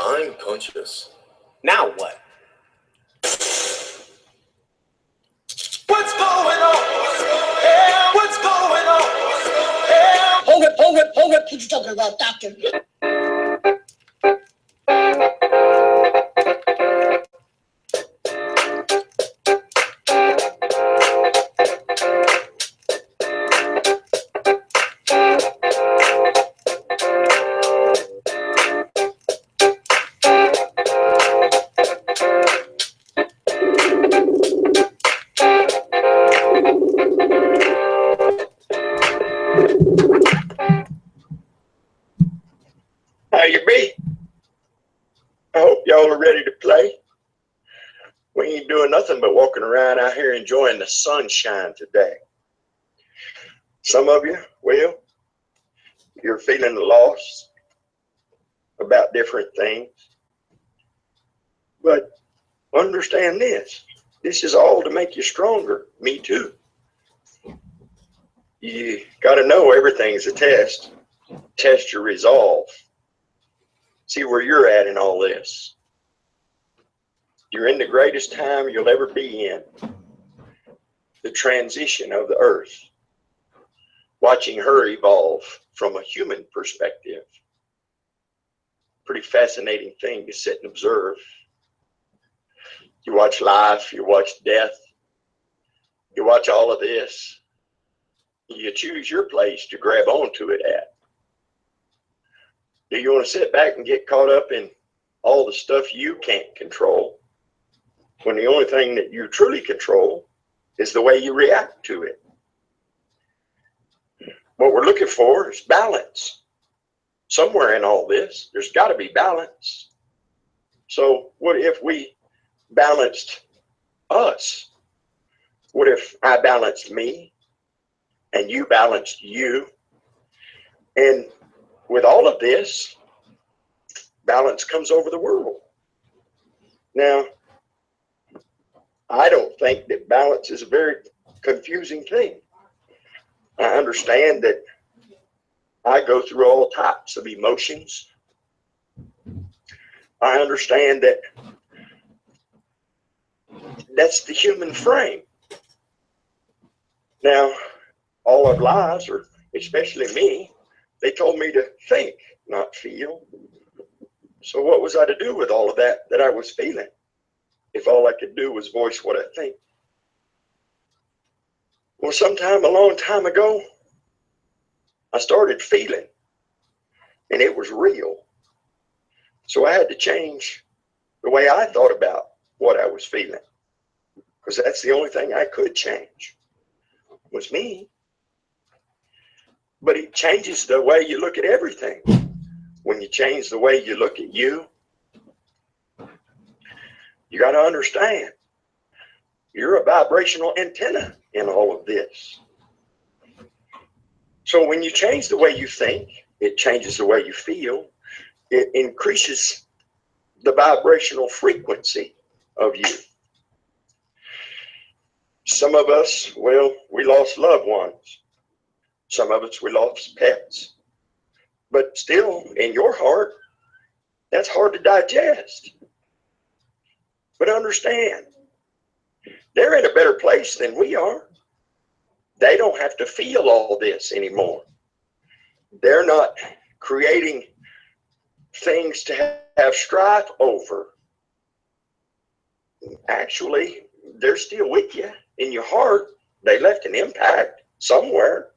I'm conscious. Now what? What's going on? Yeah, what's going on? Yeah. Hold it. What you talking about, doctor? How you be? I hope y'all are ready to play. We ain't doing nothing but walking around out here enjoying the sunshine today. Some of you, well, you're feeling lost about different things. But understand this. This is all to make you stronger. Me too. You got to know everything's a test. Test your resolve. See where you're at in all this. You're in the greatest time you'll ever be in. The transition of the earth. Watching her evolve from a human perspective. Pretty fascinating thing to sit and observe. You watch life, you watch death, you watch all of this. You choose your place to grab onto it at. Do you want to sit back and get caught up in all the stuff you can't control, when the only thing that you truly control is the way you react to it? What we're looking for is balance. Somewhere in all this, there's got to be balance. So what if we balanced us? What if I balanced me and you balanced you? And with all of this, balance comes over the world. Now, I don't think that balance is a very confusing thing. I understand that I go through all types of emotions. I understand that that's the human frame. Now, all our lives, or especially me, they told me to think, not feel. So what was I to do with all of that I was feeling, if all I could do was voice what I think? Well, sometime a long time ago, I started feeling, and it was real. So I had to change the way I thought about what I was feeling, because that's the only thing I could change, was me. But it changes the way you look at everything. When you change the way you look at you, you got to understand, you're a vibrational antenna in all of this. So when you change the way you think, it changes the way you feel. It increases the vibrational frequency of you. Some of us, well, we lost loved ones. Some of us, we lost pets. But still, in your heart, that's hard to digest. But understand, they're in a better place than we are. They don't have to feel all this anymore. They're not creating things to have strife over. Actually, they're still with you in your heart. They left an impact somewhere.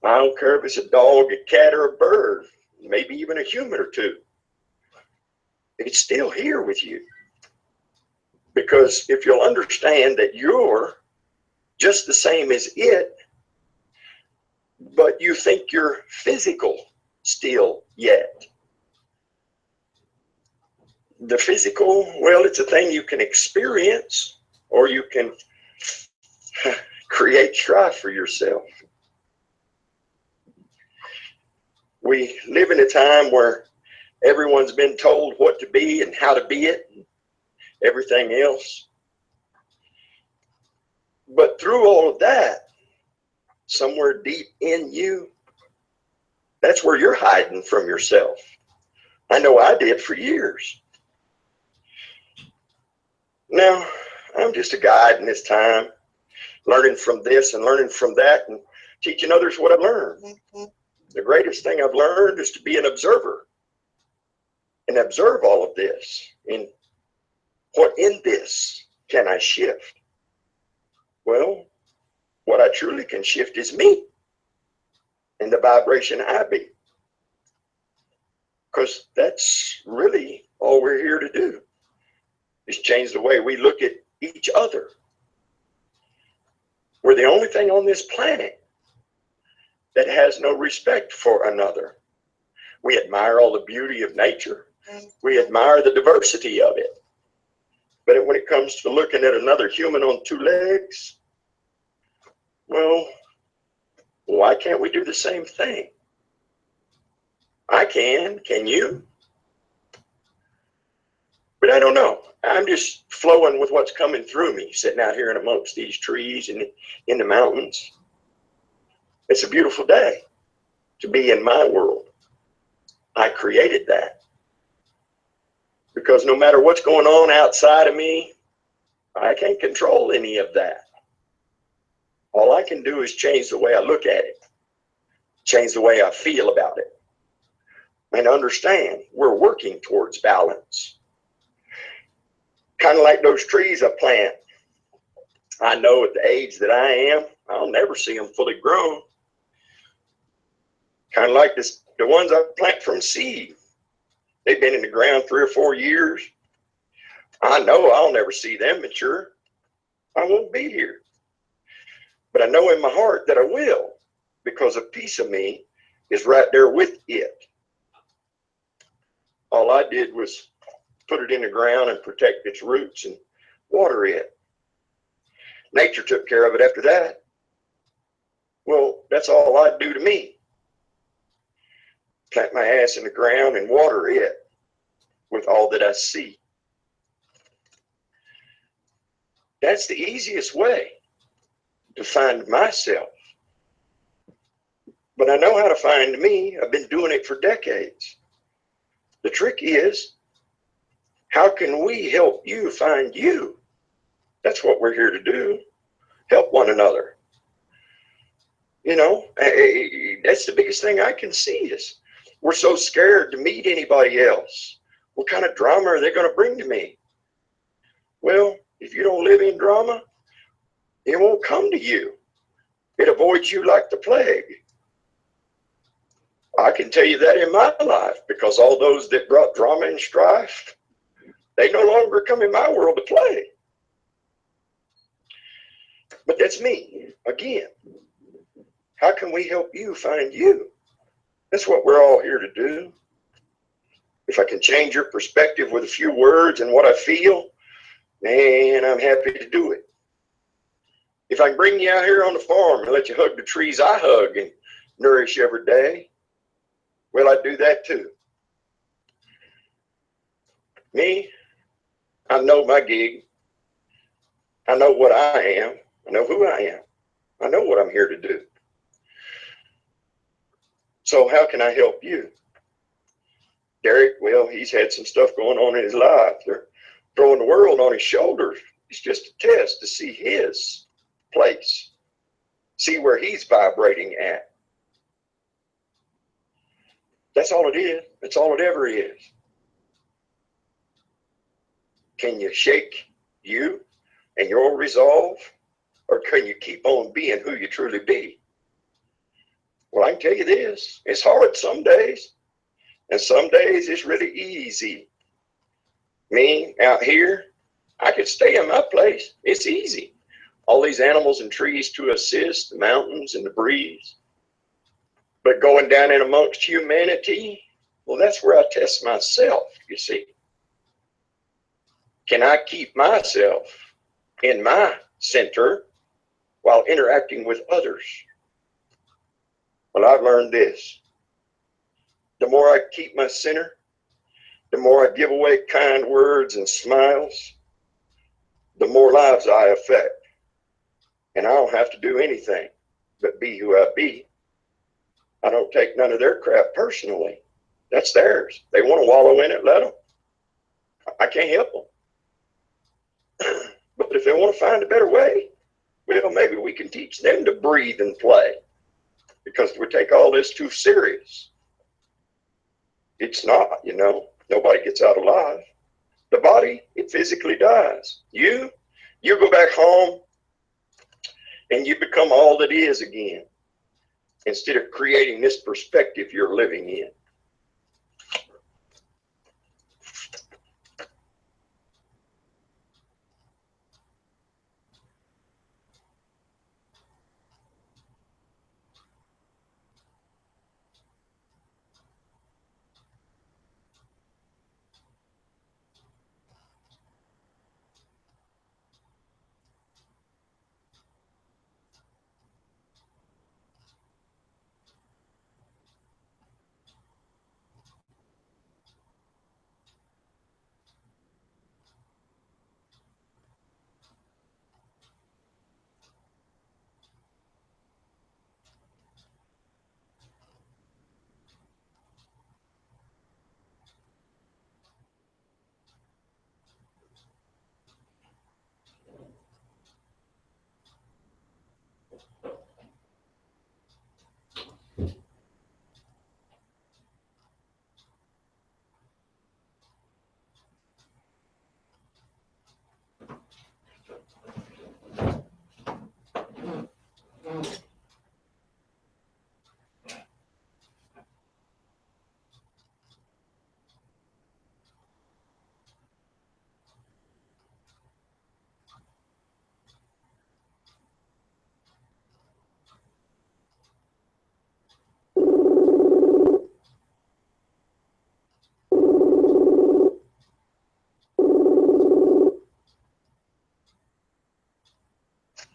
I don't care if it's a dog, a cat, or a bird, maybe even a human or two. It's still here with you. Because if you'll understand that you're just the same as it, but you think you're physical still yet. The physical, well, it's a thing you can experience, or you can create strife for yourself. We live in a time where everyone's been told what to be and how to be it, and everything else. But through all of that, somewhere deep in you, that's where you're hiding from yourself. I know I did for years. Now, I'm just a guide in this time, learning from this and learning from that and teaching others what I've learned. The greatest thing I've learned is to be an observer and observe all of this. And what in this can I shift? Well, what I truly can shift is me and the vibration I be. Because that's really all we're here to do, is change the way we look at each other. We're the only thing on this planet that has no respect for another. We admire all the beauty of nature. We admire the diversity of it. But when it comes to looking at another human on two legs, well, why can't we do the same thing? I can you? But I don't know. I'm just flowing with what's coming through me, sitting out here in amongst these trees and in the mountains. It's a beautiful day to be in my world. I created that. Because no matter what's going on outside of me, I can't control any of that. All I can do is change the way I look at it, change the way I feel about it, and understand we're working towards balance. Kind of like those trees I plant. I know at the age that I am, I'll never see them fully grown. Kind of like the ones I plant from seed. They've been in the ground 3 or 4 years. I know I'll never see them mature. I won't be here. But I know in my heart that I will, because a piece of me is right there with it. All I did was put it in the ground and protect its roots and water it. Nature took care of it after that. Well, that's all I do to me. Plant my ass in the ground and water it with all that I see. That's the easiest way to find myself. But I know how to find me. I've been doing it for decades. The trick is, how can we help you find you? That's what we're here to do. Help one another. You know, that's the biggest thing I can see is we're so scared to meet anybody else. What kind of drama are they going to bring to me? Well, if you don't live in drama, it won't come to you. It avoids you like the plague. I can tell you that in my life, because all those that brought drama and strife, they no longer come in my world to play. But that's me, again. How can we help you find you? That's what we're all here to do. If I can change your perspective with a few words and what I feel, man, I'm happy to do it. If I can bring you out here on the farm and let you hug the trees I hug and nourish every day, well, I do that too. Me, I know my gig. I know what I am. I know who I am. I know what I'm here to do. So how can I help you? Derek, well, he's had some stuff going on in his life. They're throwing the world on his shoulders. It's just a test to see his place, see where he's vibrating at. That's all it is. That's all it ever is. Can you shake you and your resolve, or can you keep on being who you truly be? Well, I can tell you this, it's hard some days, and some days it's really easy. Me, out here, I could stay in my place. It's easy. All these animals and trees to assist, the mountains and the breeze. But going down in amongst humanity, well, that's where I test myself, you see. Can I keep myself in my center while interacting with others? Well, I've learned this. The more I keep my center, the more I give away kind words and smiles, the more lives I affect. And I don't have to do anything but be who I be. I don't take none of their crap personally. That's theirs. They want to wallow in it, let them. I can't help them. But if they want to find a better way, well, maybe we can teach them to breathe and play, because we take all this too serious. It's not, you know, nobody gets out alive. The body, it physically dies. You go back home and you become all that is again, instead of creating this perspective you're living in.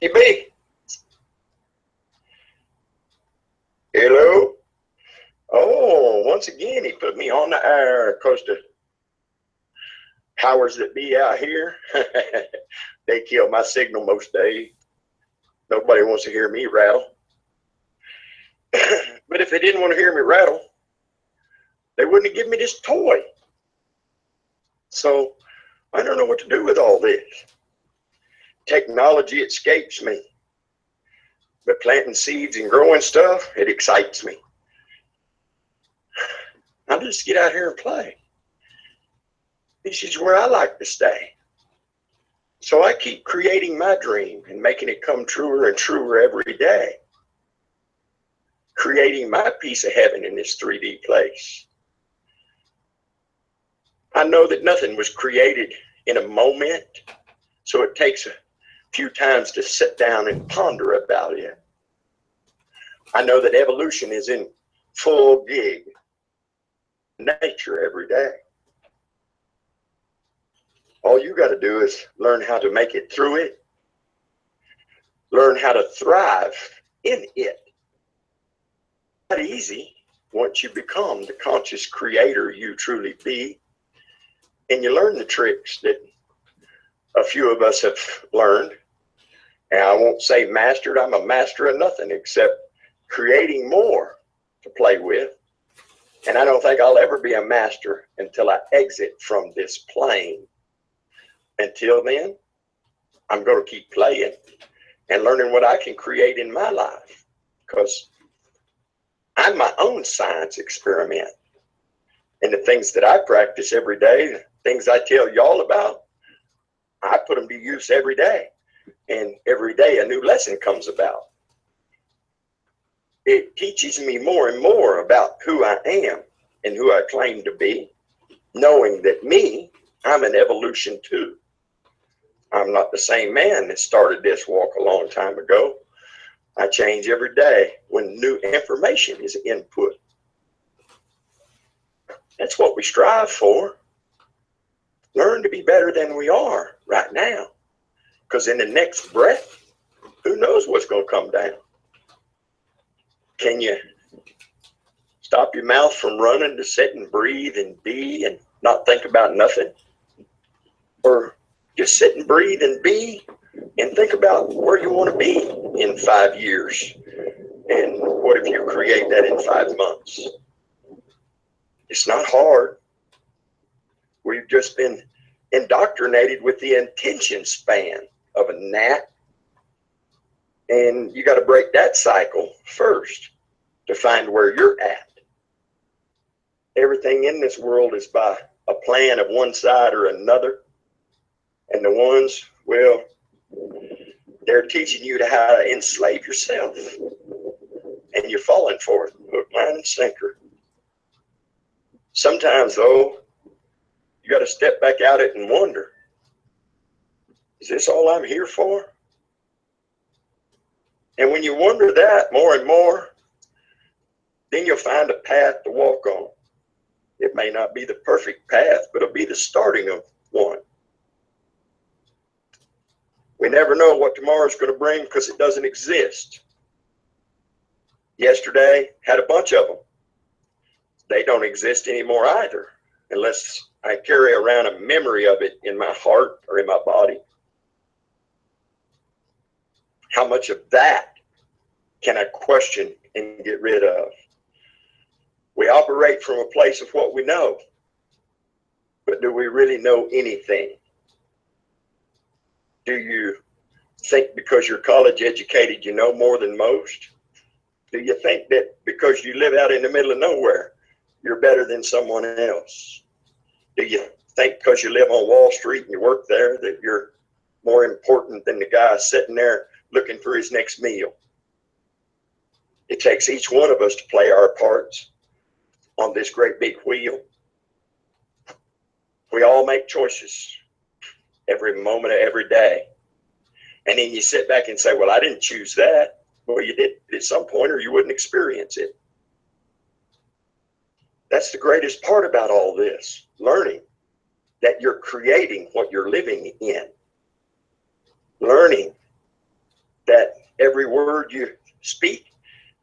Hey, B. Hello? Oh, once again, he put me on the air. Because the powers that be out here, they kill my signal most days. Nobody wants to hear me rattle. But if they didn't want to hear me rattle, they wouldn't have given me this toy. So I don't know what to do with all this. Technology escapes me. But planting seeds and growing stuff, it excites me. I'll just get out here and play. This is where I like to stay. So I keep creating my dream and making it come truer and truer every day. Creating my piece of heaven in this 3D place. I know that nothing was created in a moment, so it takes a few times to sit down and ponder about it. I know that evolution is in full gig nature every day. All you got to do is learn how to make it through it, learn how to thrive in it. Not easy once you become the conscious creator you truly be, and you learn the tricks that a few of us have learned. And I won't say mastered. I'm a master of nothing except creating more to play with. And I don't think I'll ever be a master until I exit from this plane. Until then, I'm going to keep playing and learning what I can create in my life, because I'm my own science experiment. And the things that I practice every day, the things I tell y'all about, I put them to use every day. And every day a new lesson comes about. It teaches me more and more about who I am and who I claim to be, knowing that me, I'm an evolution too. I'm not the same man that started this walk a long time ago. I change every day when new information is input. That's what we strive for. Learn to be better than we are right now. Because in the next breath, who knows what's going to come down? Can you stop your mouth from running to sit and breathe and be and not think about nothing? Or just sit and breathe and be and think about where you want to be in 5 years. And what if you create that in 5 months? It's not hard. We've just been indoctrinated with the attention span of a gnat. And you got to break that cycle first to find where you're at. Everything in this world is by a plan of one side or another. And the ones, well, they're teaching you to how to enslave yourself. And you're falling for it, hook, line, and sinker. Sometimes, though, you got to step back out it and wonder, is this all I'm here for? And when you wonder that more and more, then you'll find a path to walk on. It may not be the perfect path, but it'll be the starting of one. We never know what tomorrow's going to bring because it doesn't exist. Yesterday had a bunch of them. They don't exist anymore either, unless I carry around a memory of it in my heart or in my body. How much of that can I question and get rid of? We operate from a place of what we know, but do we really know anything? Do you think because you're college educated you know more than most? Do you think that because you live out in the middle of nowhere you're better than someone else? Do you think because you live on Wall Street and you work there that you're more important than the guy sitting there looking for his next meal? It takes each one of us to play our parts on this great big wheel. We all make choices every moment of every day. And then you sit back and say, well, I didn't choose that. Well, you did at some point or you wouldn't experience it. That's the greatest part about all this, learning that you're creating what you're living in. Learning that every word you speak,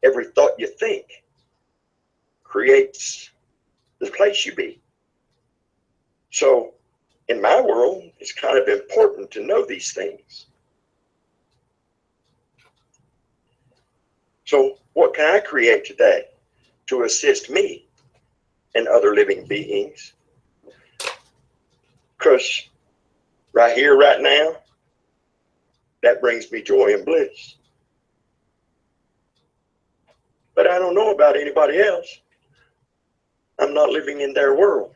every thought you think creates the place you be. So in my world, it's kind of important to know these things. So what can I create today to assist me and other living beings? Because right here, right now, that brings me joy and bliss. But I don't know about anybody else. I'm not living in their world.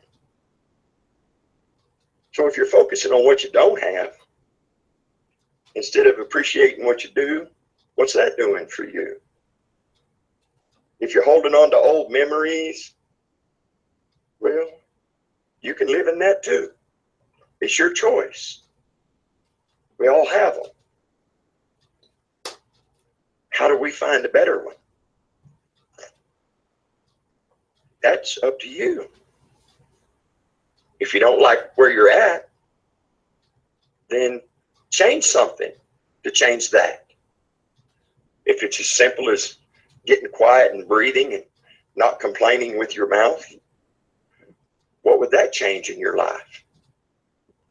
So if you're focusing on what you don't have, instead of appreciating what you do, what's that doing for you? If you're holding on to old memories, well, you can live in that too. It's your choice. We all have them. How do we find a better one? That's up to you. If you don't like where you're at, then change something to change that. If it's as simple as getting quiet and breathing and not complaining with your mouth, what would that change in your life?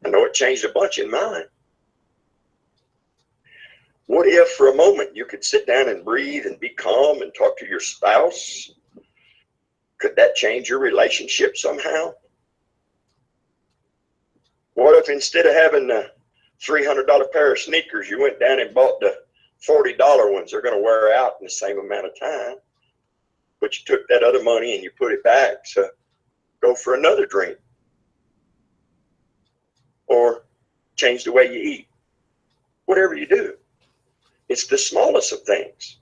I know it changed a bunch in mine. What if for a moment you could sit down and breathe and be calm and talk to your spouse? Could that change your relationship somehow? What if instead of having the $300 pair of sneakers, you went down and bought the $40 ones? They're going to wear out in the same amount of time. But you took that other money and you put it back to go for another drink. Or change the way you eat. Whatever you do. It's the smallest of things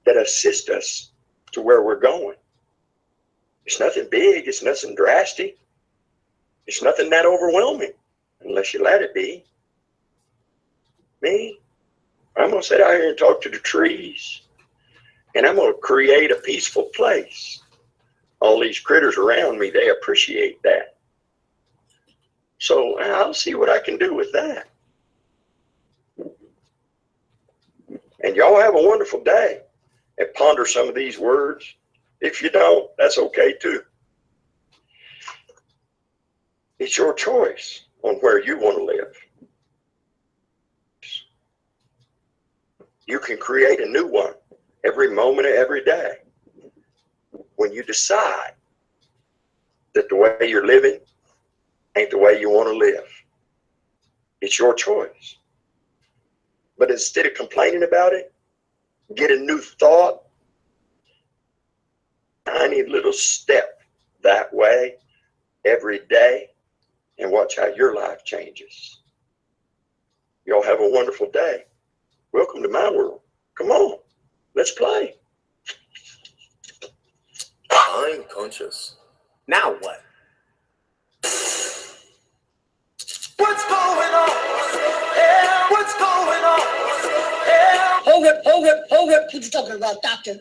that assist us to where we're going. It's nothing big. It's nothing drastic. It's nothing that overwhelming unless you let it be. Me, I'm going to sit out here and talk to the trees, and I'm going to create a peaceful place. All these critters around me, they appreciate that. So I'll see what I can do with that. And y'all have a wonderful day and ponder some of these words. If you don't, that's okay too. It's your choice on where you want to live. You can create a new one every moment of every day when you decide that the way you're living ain't the way you want to live. It's your choice. But instead of complaining about it, get a new thought, tiny little step that way every day, and watch how your life changes. Y'all have a wonderful day. Welcome to my world. Come on, let's play. I'm conscious. Now what? What's going on? Yeah, what's going on? Yeah. Hold it. What you talking about, doctor?